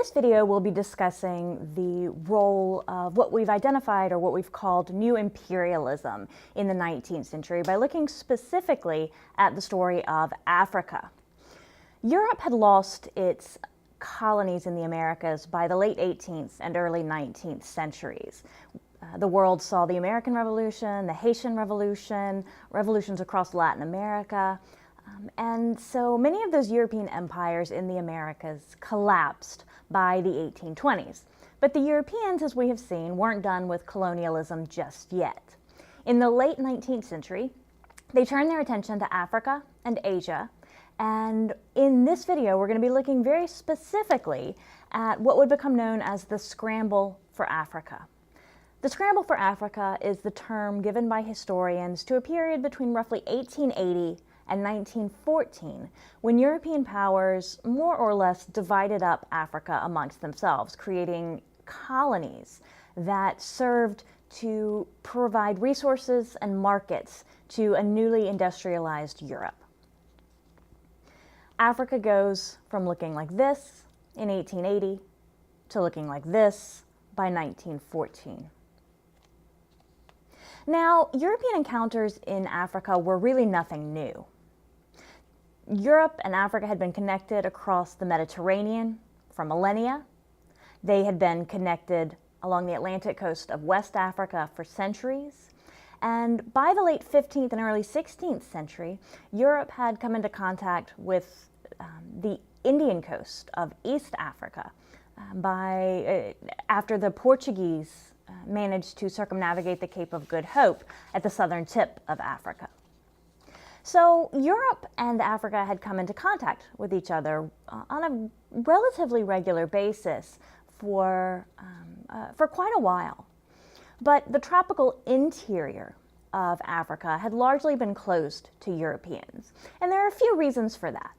this video, we'll be discussing the role of what we've identified or what we've called new imperialism in the 19th century by looking specifically at the story of Africa. Europe had lost its colonies in the Americas by the late 18th and early 19th centuries. The world saw the American Revolution, the Haitian Revolution, revolutions across Latin America, and so many of those European empires in the Americas collapsed by the 1820s. But the Europeans, as we have seen, weren't done with colonialism just yet. In the late 19th century, they turned their attention to Africa and Asia, and in this video, we're going to be looking very specifically at what would become known as the scramble for Africa. The scramble for Africa is the term given by historians to a period between roughly 1880 and 1914, when European powers more or less divided up Africa amongst themselves, creating colonies that served to provide resources and markets to a newly industrialized Europe. Africa goes from looking like this in 1880 to looking like this by 1914. Now, European encounters in Africa were really nothing new. Europe and Africa had been connected across the Mediterranean for millennia. They had been connected along the Atlantic coast of West Africa for centuries. And by the late 15th and early 16th century, Europe had come into contact with the Indian coast of East Africa after the Portuguese managed to circumnavigate the Cape of Good Hope at the southern tip of Africa. So Europe and Africa had come into contact with each other on a relatively regular basis for quite a while. But the tropical interior of Africa had largely been closed to Europeans. And there are a few reasons for that.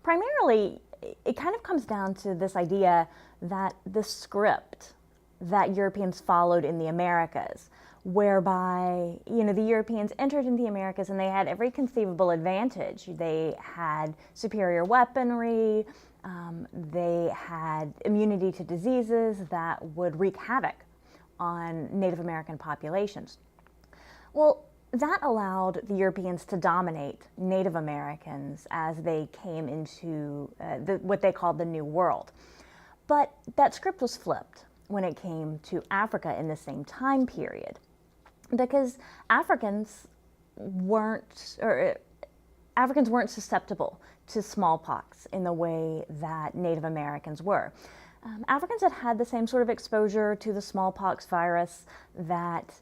Primarily, it kind of comes down to this idea that the script that Europeans followed in the Americas, whereby, the Europeans entered into the Americas and they had every conceivable advantage. They had superior weaponry, they had immunity to diseases that would wreak havoc on Native American populations. Well, that allowed the Europeans to dominate Native Americans as they came into what they called the New World. But that script was flipped when it came to Africa in the same time period, because Africans weren't susceptible to smallpox in the way that Native Americans were. Africans had had the same sort of exposure to the smallpox virus that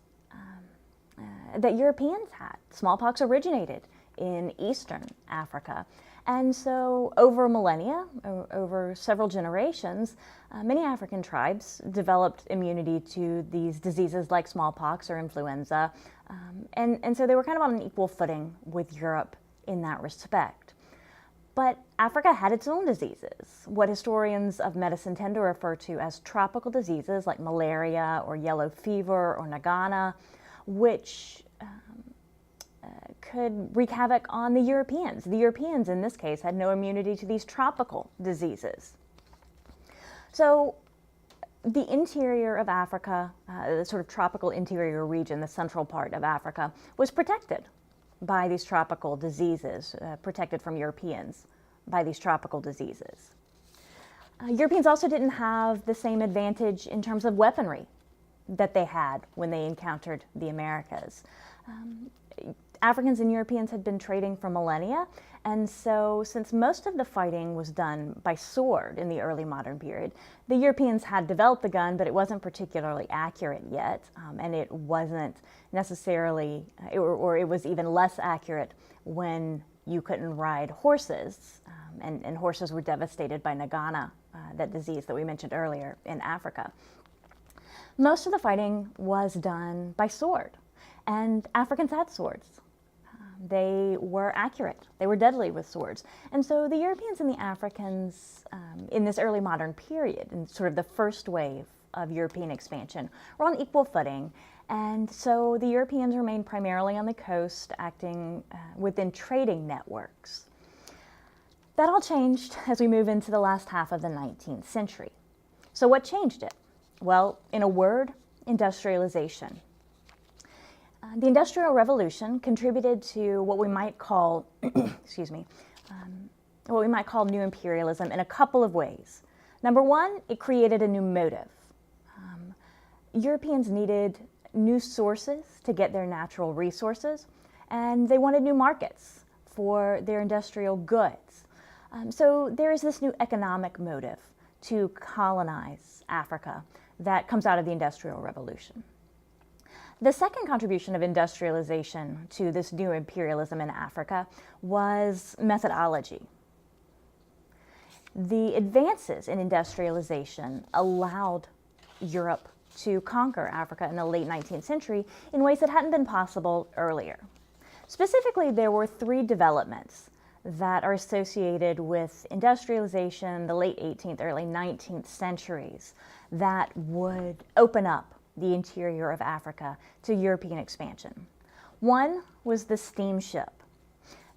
Europeans had. Smallpox originated in Eastern Africa. And so over millennia, over several generations, many African tribes developed immunity to these diseases like smallpox or influenza. And so they were kind of on an equal footing with Europe in that respect. But Africa had its own diseases, what historians of medicine tend to refer to as tropical diseases like malaria or yellow fever or nagana, which could wreak havoc on the Europeans. The Europeans, in this case, had no immunity to these tropical diseases. So the interior of Africa, the sort of tropical interior region, the central part of Africa, was protected by these tropical diseases, protected from Europeans by these tropical diseases. Europeans also didn't have the same advantage in terms of weaponry that they had when they encountered the Americas. Africans and Europeans had been trading for millennia, and so since most of the fighting was done by sword in the early modern period, the Europeans had developed the gun, but it wasn't particularly accurate yet, and it wasn't necessarily, or it was even less accurate when you couldn't ride horses, and horses were devastated by nagana, that disease that we mentioned earlier in Africa. Most of the fighting was done by sword, and Africans had swords. They were accurate. They were deadly with swords. And so the Europeans and the Africans in this early modern period, in sort of the first wave of European expansion, were on equal footing. And so the Europeans remained primarily on the coast, acting within trading networks. That all changed as we move into the last half of the 19th century. So what changed it? Well, in a word, industrialization. The Industrial Revolution contributed to what we might call, excuse me, what we might call new imperialism in a couple of ways. Number one, it created a new motive. Europeans needed new sources to get their natural resources, and they wanted new markets for their industrial goods. So there is this new economic motive to colonize Africa that comes out of the Industrial Revolution. The second contribution of industrialization to this new imperialism in Africa was methodology. The advances in industrialization allowed Europe to conquer Africa in the late 19th century in ways that hadn't been possible earlier. Specifically, there were three developments that are associated with industrialization, the late 18th, early 19th centuries, that would open up the interior of Africa to European expansion. One was the steamship.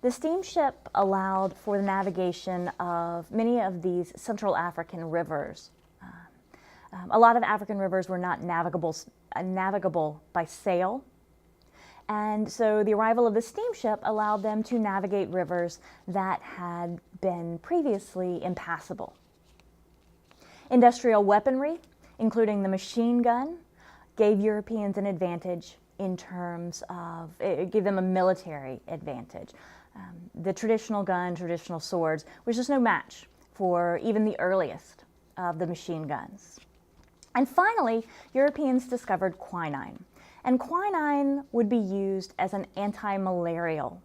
The steamship allowed for the navigation of many of these Central African rivers. A lot of African rivers were not navigable by sail, and so the arrival of the steamship allowed them to navigate rivers that had been previously impassable. Industrial weaponry, including the machine gun, gave Europeans an advantage in terms of, it gave them a military advantage. The traditional gun, traditional swords, was just no match for even the earliest of the machine guns. And finally, Europeans discovered quinine. And quinine would be used as an anti-malarial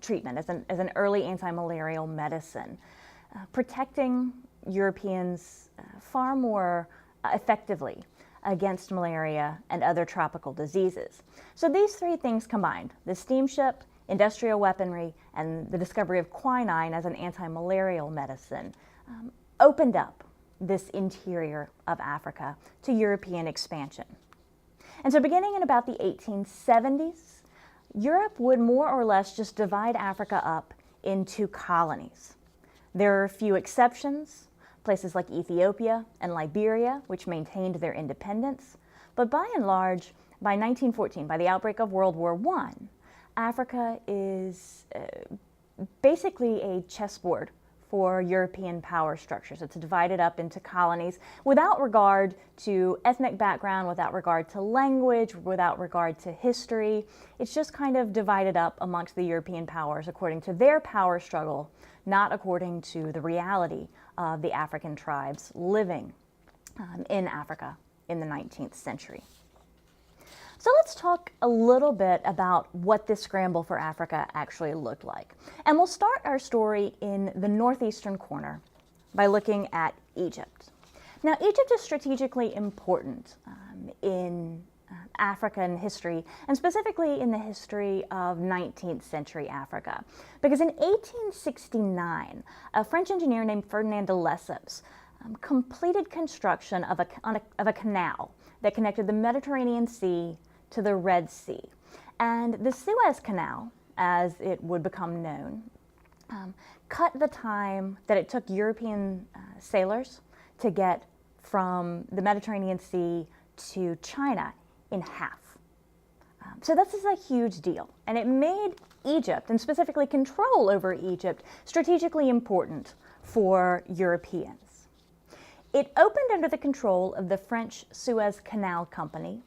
treatment, as an early anti-malarial medicine, protecting Europeans far more effectively against malaria and other tropical diseases. So these three things combined, the steamship, industrial weaponry, and the discovery of quinine as an anti-malarial medicine, opened up this interior of Africa to European expansion. And so beginning in about the 1870s, Europe would more or less just divide Africa up into colonies. There are a few exceptions, places like Ethiopia and Liberia, which maintained their independence. But by and large, by 1914, by the outbreak of World War I, Africa is basically a chessboard for European power structures. It's divided up into colonies without regard to ethnic background, without regard to language, without regard to history. It's just kind of divided up amongst the European powers according to their power struggle, not according to the reality of the African tribes living in Africa in the 19th century. So let's talk a little bit about what this scramble for Africa actually looked like. And we'll start our story in the northeastern corner by looking at Egypt. Now, Egypt is strategically important in African history, and specifically in the history of 19th century Africa. Because in 1869, a French engineer named Ferdinand de Lesseps completed construction of a canal that connected the Mediterranean Sea to the Red Sea. And the Suez Canal, as it would become known, cut the time that it took European sailors to get from the Mediterranean Sea to China in half. So this is a huge deal, and it made Egypt, and specifically control over Egypt, strategically important for Europeans. It opened under the control of the French Suez Canal Company,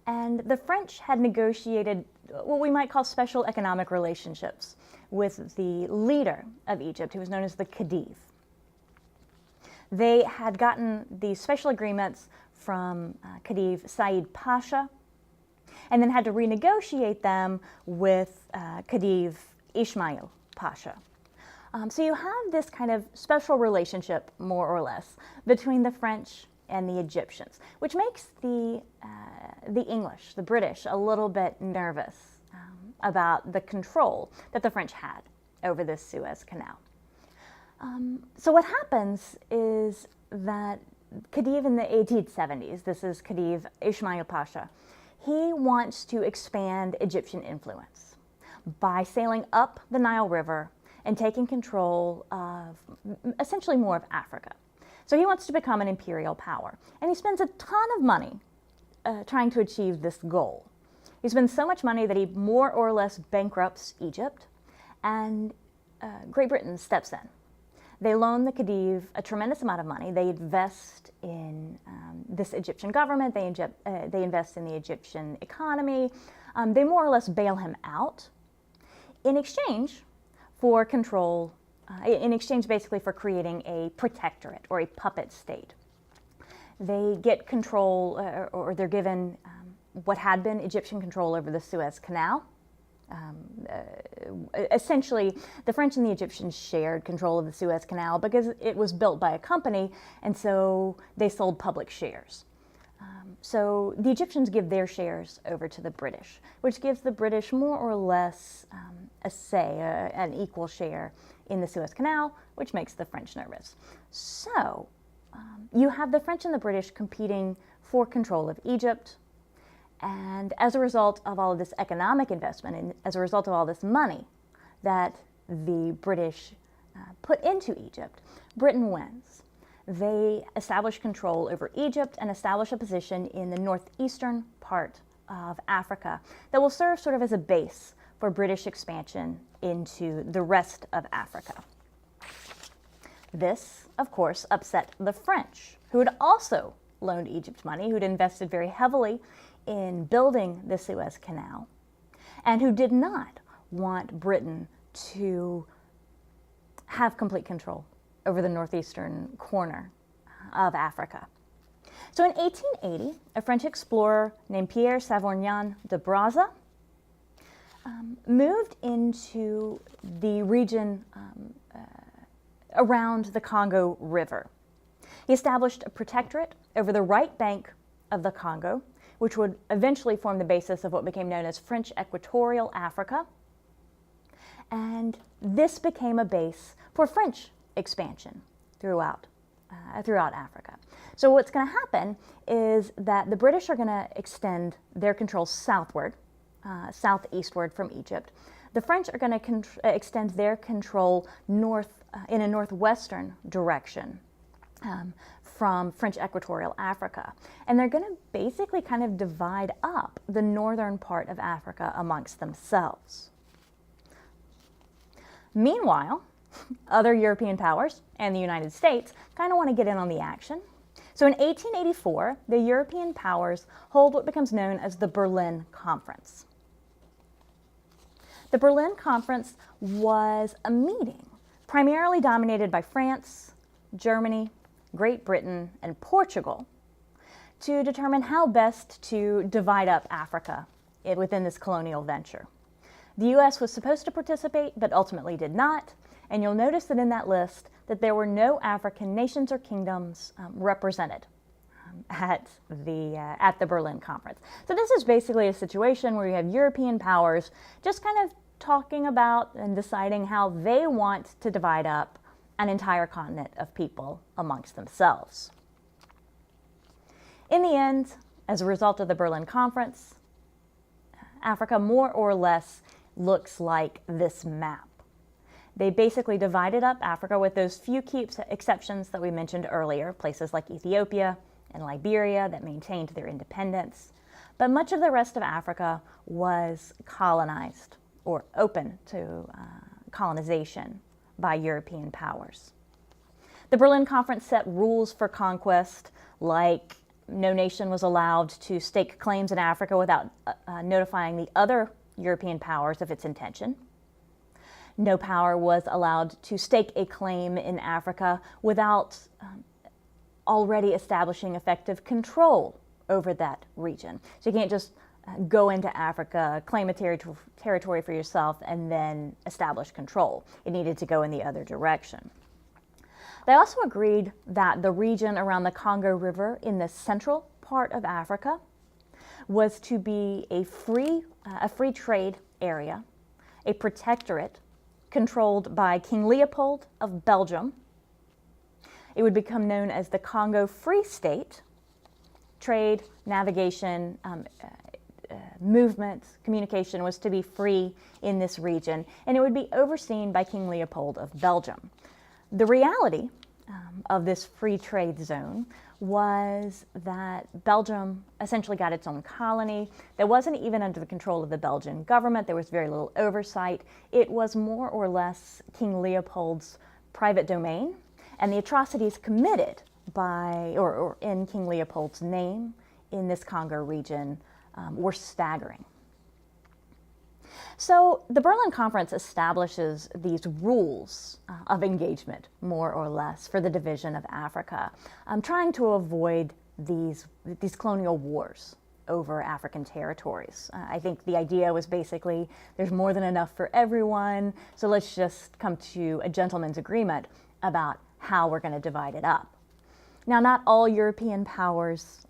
and the French had negotiated what we might call special economic relationships with the leader of Egypt, who was known as the Khedive. They had gotten these special agreements from Khedive Said Pasha, and then had to renegotiate them with Khedive Ismail Pasha. So you have this kind of special relationship, more or less, between the French and the Egyptians, which makes the English, the British, a little bit nervous about the control that the French had over this Suez Canal. So what happens is that Khedive in the 1870s, this is Khedive Ismail Pasha, he wants to expand Egyptian influence by sailing up the Nile River and taking control of essentially more of Africa. So he wants to become an imperial power, and he spends a ton of money trying to achieve this goal. He spends so much money that he more or less bankrupts Egypt, and Great Britain steps in. They loan the Khedive a tremendous amount of money. They invest in this Egyptian government. They invest in the Egyptian economy. They more or less bail him out in exchange for control, in exchange basically for creating a protectorate or a puppet state. They get control, or they're given what had been Egyptian control over the Suez Canal. Essentially, the French and the Egyptians shared control of the Suez Canal because it was built by a company, and so they sold public shares. So the Egyptians give their shares over to the British, which gives the British more or less a say, an equal share in the Suez Canal, which makes the French nervous. So you have the French and the British competing for control of Egypt. And as a result of all of this economic investment, and as a result of all this money that the British put into Egypt, Britain wins. They establish control over Egypt and establish a position in the northeastern part of Africa that will serve sort of as a base for British expansion into the rest of Africa. This, of course, upset the French, who had also loaned Egypt money, who'd invested very heavily in building the Suez Canal, and who did not want Britain to have complete control over the northeastern corner of Africa. So in 1880, a French explorer named Pierre Savorgnan de Brazza moved into the region around the Congo River. He established a protectorate over the right bank of the Congo, which would eventually form the basis of what became known as French Equatorial Africa. And this became a base for French expansion throughout Africa. So what's going to happen is that the British are going to extend their control southward, southeastward from Egypt. The French are going to extend their control north in a northwestern direction from French Equatorial Africa. And they're going to basically kind of divide up the northern part of Africa amongst themselves. Meanwhile, other European powers and the United States kind of want to get in on the action. So in 1884, the European powers hold what becomes known as the Berlin Conference. The Berlin Conference was a meeting primarily dominated by France, Germany, Great Britain, and Portugal to determine how best to divide up Africa within this colonial venture. The U.S. was supposed to participate, but ultimately did not, and you'll notice that in that list that there were no African nations or kingdoms represented at the Berlin Conference. So this is basically a situation where you have European powers just kind of talking about and deciding how they want to divide up an entire continent of people amongst themselves. In the end, as a result of the Berlin Conference, Africa more or less looks like this map. They basically divided up Africa with those few key exceptions that we mentioned earlier, places like Ethiopia and Liberia that maintained their independence. But much of the rest of Africa was colonized or open to colonization by European powers. The Berlin Conference set rules for conquest, like no nation was allowed to stake claims in Africa without notifying the other European powers of its intention. No power was allowed to stake a claim in Africa without already establishing effective control over that region. So you can't just go into Africa, claim a territory for yourself, and then establish control. It needed to go in the other direction. They also agreed that the region around the Congo River in the central part of Africa was to be a free trade area, a protectorate controlled by King Leopold of Belgium. It would become known as the Congo Free State. Trade, navigation, movement, communication was to be free in this region, and it would be overseen by King Leopold of Belgium. The reality of this free trade zone was that Belgium essentially got its own colony that wasn't even under the control of the Belgian government. There was very little oversight. It was more or less King Leopold's private domain, and the atrocities committed by or in King Leopold's name in this Congo region were staggering. So the Berlin Conference establishes these rules of engagement, more or less, for the division of Africa, trying to avoid these colonial wars over African territories. I think the idea was basically there's more than enough for everyone, so let's just come to a gentleman's agreement about how we're going to divide it up. Now, not all European powers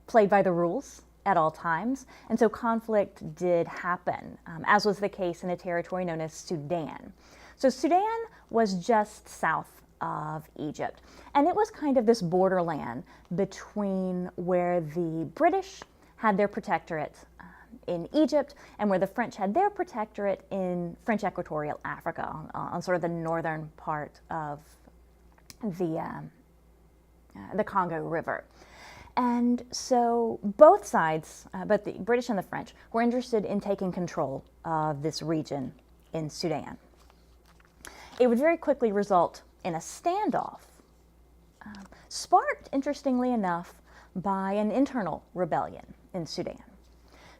played by the rules at all times, and so conflict did happen, as was the case in a territory known as Sudan. So Sudan was just south of Egypt, and it was kind of this borderland between where the British had their protectorate in Egypt and where the French had their protectorate in French Equatorial Africa, on sort of the northern part of the Congo River. And so both sides, both the British and the French, were interested in taking control of this region in Sudan. It would very quickly result in a standoff, sparked, interestingly enough, by an internal rebellion in Sudan.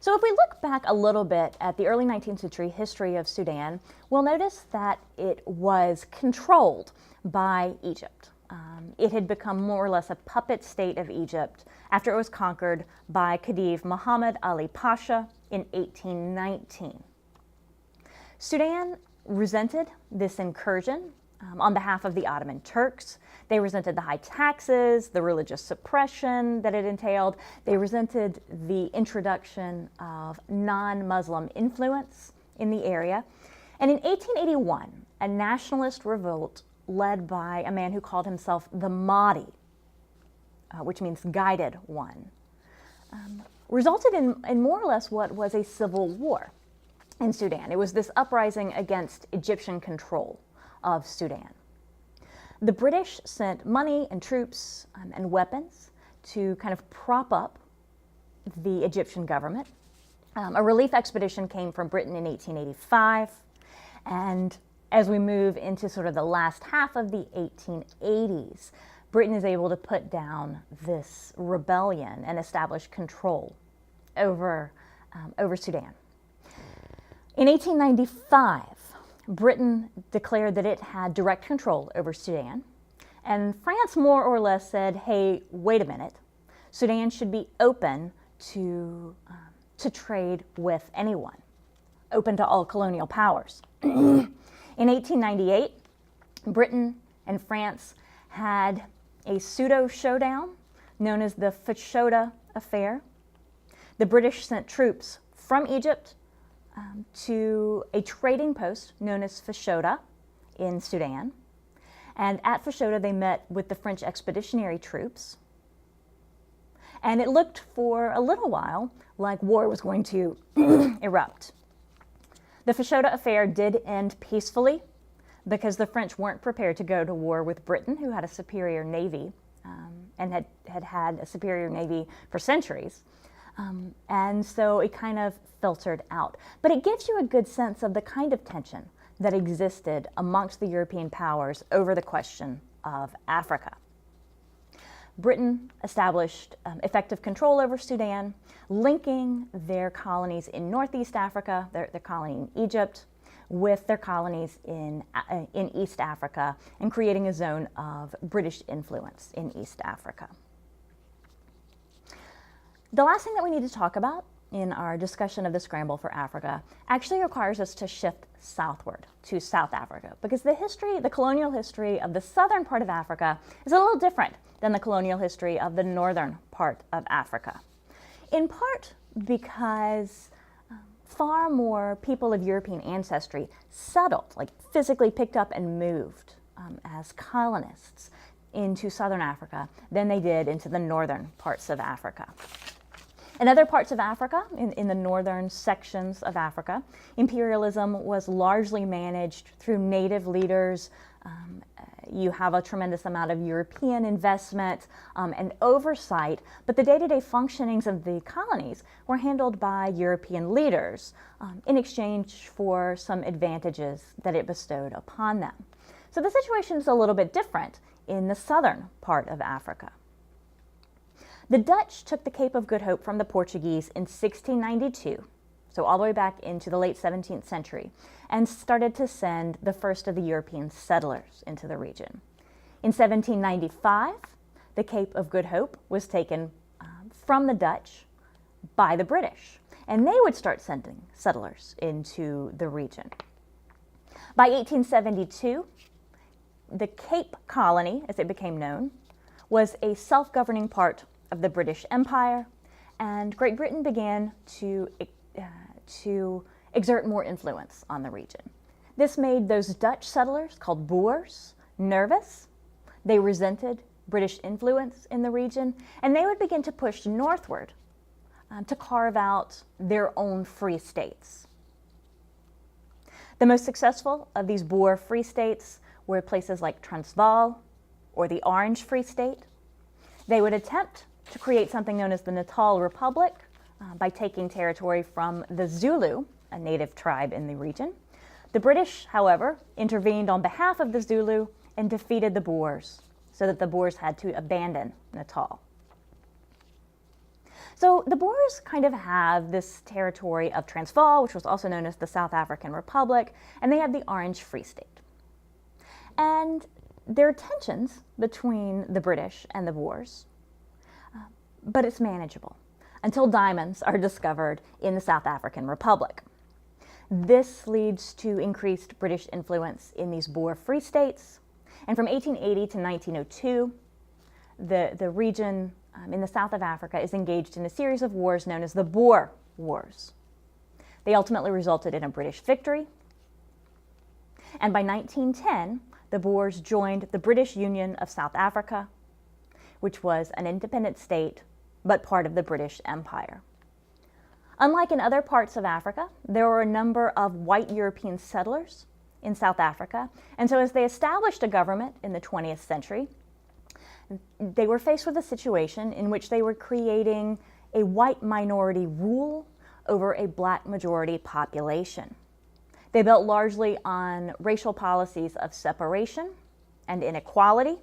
So if we look back a little bit at the early 19th century history of Sudan, we'll notice that it was controlled by Egypt. It had become more or less a puppet state of Egypt after it was conquered by Khedive Muhammad Ali Pasha in 1819. Sudan resented this incursion on behalf of the Ottoman Turks. They resented the high taxes, the religious suppression that it entailed. They resented the introduction of non-Muslim influence in the area. And in 1881, a nationalist revolt led by a man who called himself the Mahdi, which means guided one, resulted in more or less what was a civil war in Sudan. It was this uprising against Egyptian control of Sudan. The British sent money and troops and weapons to kind of prop up the Egyptian government. A relief expedition came from Britain in 1885, and as we move into sort of the last half of the 1880s, Britain is able to put down this rebellion and establish control over Sudan. In 1895, Britain declared that it had direct control over Sudan, and France more or less said, hey, wait a minute, Sudan should be open to trade with anyone, open to all colonial powers. In 1898, Britain and France had a pseudo-showdown known as the Fashoda affair. The British sent troops from Egypt to a trading post known as Fashoda in Sudan. And at Fashoda, they met with the French expeditionary troops. And it looked for a little while like war was going to erupt. The Fashoda affair did end peacefully because the French weren't prepared to go to war with Britain, who had a superior navy and had a superior navy for centuries. And so it kind of filtered out. But it gives you a good sense of the kind of tension that existed amongst the European powers over the question of Africa. Britain established effective control over Sudan, linking their colonies in Northeast Africa, their colony in Egypt, with their colonies in East Africa, and creating a zone of British influence in East Africa. The last thing that we need to talk about in our discussion of the scramble for Africa actually requires us to shift southward to South Africa, because the colonial history of the southern part of Africa is a little different than the colonial history of the northern part of Africa. In part because far more people of European ancestry settled, like physically picked up and moved as colonists into southern Africa than they did into the northern parts of Africa. In other parts of Africa, in the northern sections of Africa, imperialism was largely managed through native leaders You have a tremendous amount of European investment and oversight, but the day-to-day functionings of the colonies were handled by European leaders in exchange for some advantages that it bestowed upon them. So the situation is a little bit different in the southern part of Africa. The Dutch took the Cape of Good Hope from the Portuguese in 1692, so all the way back into the late 17th century, and started to send the first of the European settlers into the region. In 1795, the Cape of Good Hope was taken from the Dutch by the British, and they would start sending settlers into the region. By 1872, the Cape Colony, as it became known, was a self-governing part of the British Empire, and Great Britain began to exert more influence on the region. This made those Dutch settlers, called Boers, nervous. They resented British influence in the region, and they would begin to push northward to carve out their own free states. The most successful of these Boer free states were places like Transvaal or the Orange Free State. They would attempt to create something known as the Natal Republic by taking territory from the Zulu, a native tribe in the region. The British, however, intervened on behalf of the Zulu and defeated the Boers, so that the Boers had to abandon Natal. So the Boers kind of have this territory of Transvaal, which was also known as the South African Republic, and they have the Orange Free State. And there are tensions between the British and the Boers, but it's manageable until diamonds are discovered in the South African Republic. This leads to increased British influence in these Boer free states, and from 1880 to 1902, the region in the south of Africa is engaged in a series of wars known as the Boer Wars. They ultimately resulted in a British victory, and by 1910, the Boers joined the British Union of South Africa, which was an independent state, but part of the British Empire. Unlike in other parts of Africa, there were a number of white European settlers in South Africa, and so as they established a government in the 20th century, they were faced with a situation in which they were creating a white minority rule over a black majority population. They built largely on racial policies of separation and inequality,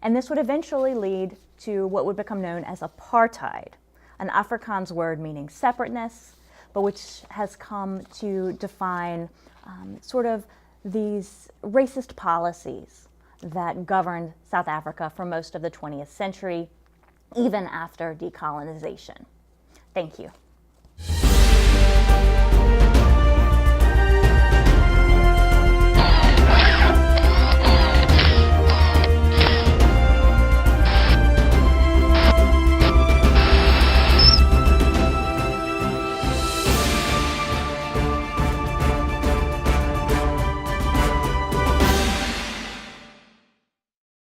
and this would eventually lead to what would become known as apartheid, an Afrikaans word meaning separateness, but which has come to define sort of these racist policies that governed South Africa for most of the 20th century, even after decolonization. Thank you.